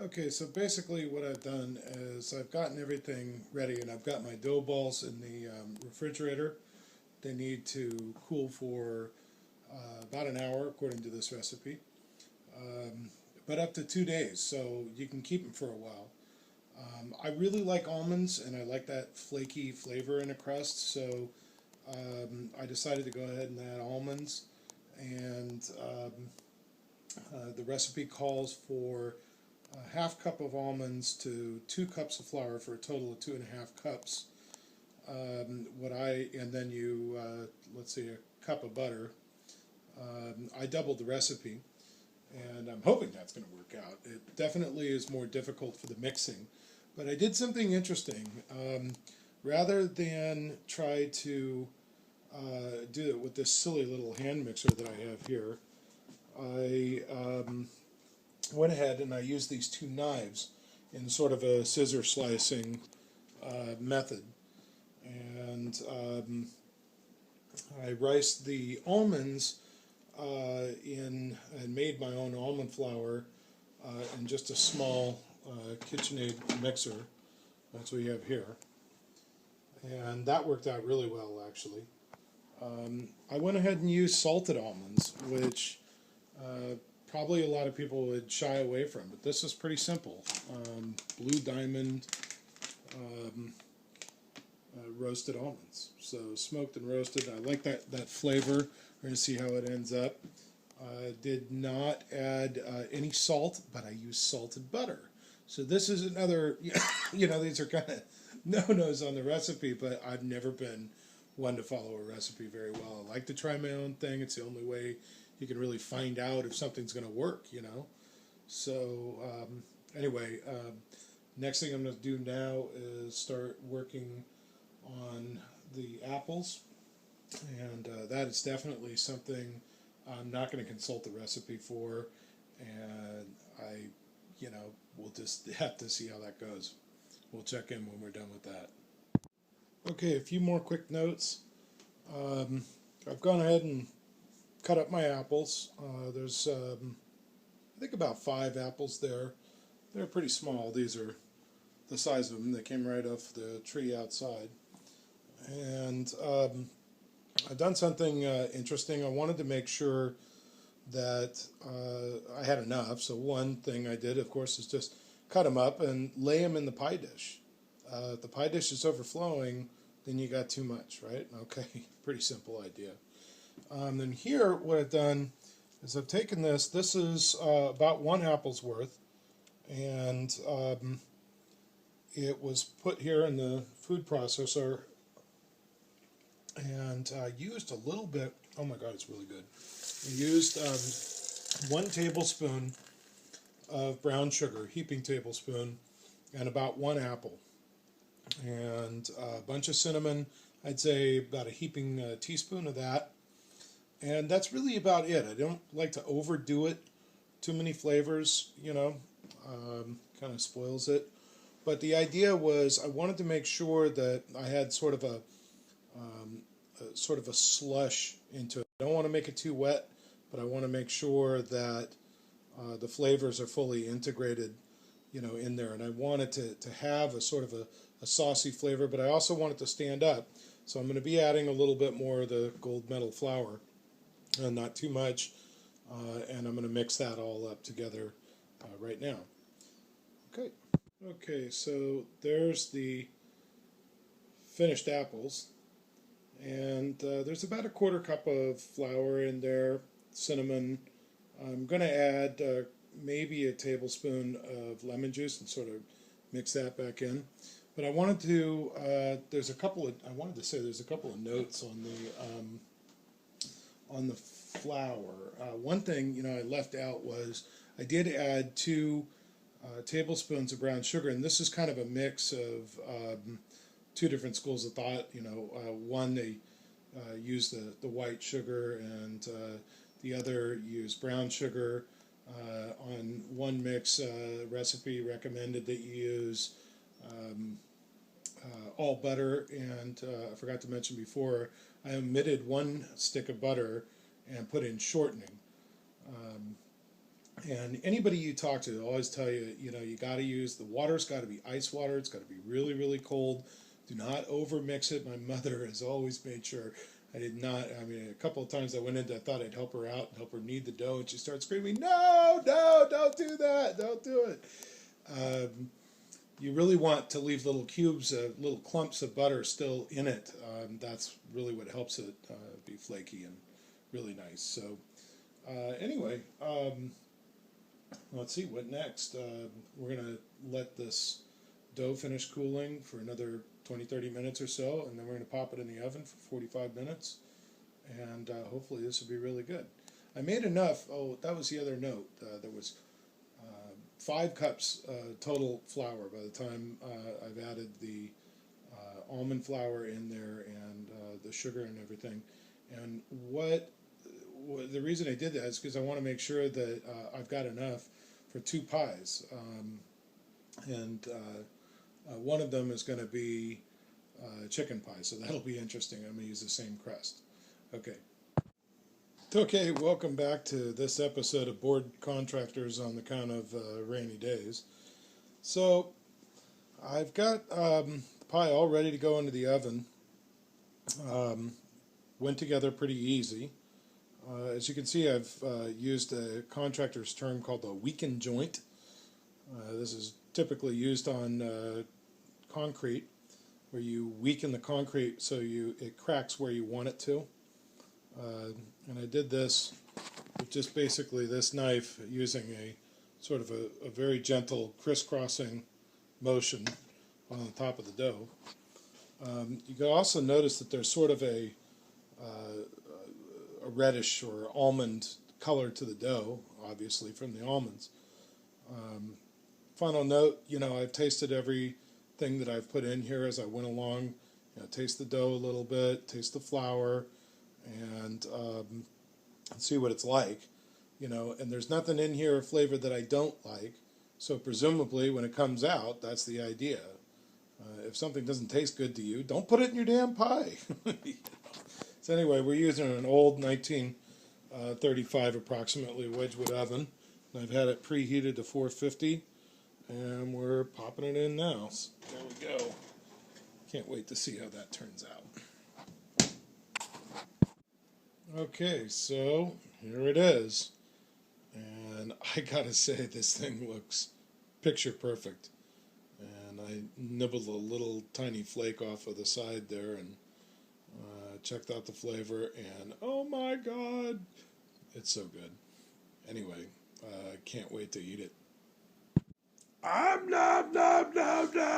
Okay, so basically what I've done is I've gotten everything ready and I've got my dough balls in the refrigerator. They need to cool for about an hour according to this recipe, um, but up to 2 days, so you can keep them for a while. I really like almonds and I like that flaky flavor in a crust, so I decided to go ahead and add almonds. And the recipe calls for a half cup of almonds to 2 cups of flour for a total of 2.5 cups. And then let's see, a cup of butter. I doubled the recipe, and I'm hoping that's going to work out. It definitely is more difficult for the mixing, but I did something interesting. Rather than try to do it with this silly little hand mixer that I have here, I went ahead and I used these two knives in sort of a scissor slicing method. And I riced the almonds in and made my own almond flour in just a small KitchenAid mixer. That's what you have here. And that worked out really well, actually. I went ahead and used salted almonds, which probably a lot of people would shy away from, but this is pretty simple. Blue Diamond roasted almonds. So smoked and roasted. I like that flavor. We're going to see how it ends up. I did not add any salt, but I used salted butter. So this is another, these are kind of no-nos on the recipe, but I've never been one to follow a recipe very well. I like to try my own thing. It's the only way you can really find out if something's going to work. So anyway, next thing I'm going to do now is start working on the apples, and that is definitely something I'm not going to consult the recipe for, and we'll just have to see how that goes. We'll check in when we're done with that. Okay, a few more quick notes. I've gone ahead and cut up my apples. There's, I think, about 5 apples there. They're pretty small. These are the size of them. They came right off the tree outside. And I've done something interesting. I wanted to make sure that I had enough. So one thing I did, of course, is just cut them up and lay them in the pie dish. If the pie dish is overflowing, then you got too much, right? Okay, pretty simple idea. Then here, what I've done is I've taken this. This is about 1 apple's worth, and it was put here in the food processor, and I used a little bit. Oh my God, it's really good. I used 1 tablespoon of brown sugar, heaping tablespoon, and about 1 apple, and a bunch of cinnamon. I'd say about a heaping teaspoon of that. And that's really about it. I don't like to overdo it. Too many flavors, kind of spoils it. But the idea was I wanted to make sure that I had sort of a slush into it. I don't want to make it too wet, but I want to make sure that the flavors are fully integrated, in there. And I want it to have a sort of a saucy flavor, but I also want it to stand up. So I'm going to be adding a little bit more of the gold medal flour, and not too much, and I'm going to mix that all up together right now. Okay, so there's the finished apples, and there's about a 1/4 cup of flour in there, cinnamon. I'm going to add maybe a tablespoon of lemon juice and sort of mix that back in. But I wanted to, there's a couple of notes on the flour. One thing I left out was I did add 2 tablespoons of brown sugar, and this is kind of a mix of 2 different schools of thought. One, they use the white sugar, and the other use brown sugar. On one mix recipe recommended that you use all butter, and I forgot to mention before, I omitted 1 stick of butter and put in shortening. And anybody you talk to, always tell you, you know, you got to use, the water's got to be ice water. It's got to be really, really cold. Do not over mix it. My mother has always made sure I did not. I mean, a couple of times I went into, I thought I'd help her out and help her knead the dough, and she started screaming, "No, no, don't do that, don't do it." You really want to leave little cubes, little clumps of butter still in it. That's really what helps it be flaky and really nice. So anyway, let's see what next. We're going to let this dough finish cooling for another 20-30 minutes or so, and then we're going to pop it in the oven for 45 minutes, and hopefully this will be really good. I made enough. Oh, that was the other note. There was 5 cups total flour by the time I've added the almond flour in there and the sugar and everything. And the reason I did that is because I want to make sure that I've got enough for 2 pies. And one of them is going to be chicken pie, so that'll be interesting. I'm going to use the same crust. Okay. Okay, welcome back to this episode of Bored Contractors on the Count of Rainy Days. So, I've got the pie all ready to go into the oven. Went together pretty easy. As you can see, I've used a contractor's term called a weakened joint. This is typically used on concrete, where you weaken the concrete so it cracks where you want it to. And I did this with just basically this knife, using a sort of a very gentle crisscrossing motion on the top of the dough. You can also notice that there's sort of a reddish or almond color to the dough, obviously from the almonds. Final note, you know, I've tasted everything that I've put in here as I went along. You know, taste the dough a little bit, taste the flour, and see what it's like. You know, and there's nothing in here of flavor that I don't like, so presumably when it comes out, that's the idea. If something doesn't taste good to you, don't put it in your damn pie. So anyway, we're using an old 1935 approximately Wedgwood oven. I've had it preheated to 450, and we're popping it in now. So there we go. Can't wait to see how that turns out. Okay, so here it is. And I gotta say, this thing looks picture perfect. And I nibbled a little tiny flake off of the side there and checked out the flavor, and oh my god, it's so good. Anyway, can't wait to eat it. Nom nom nom nom nom.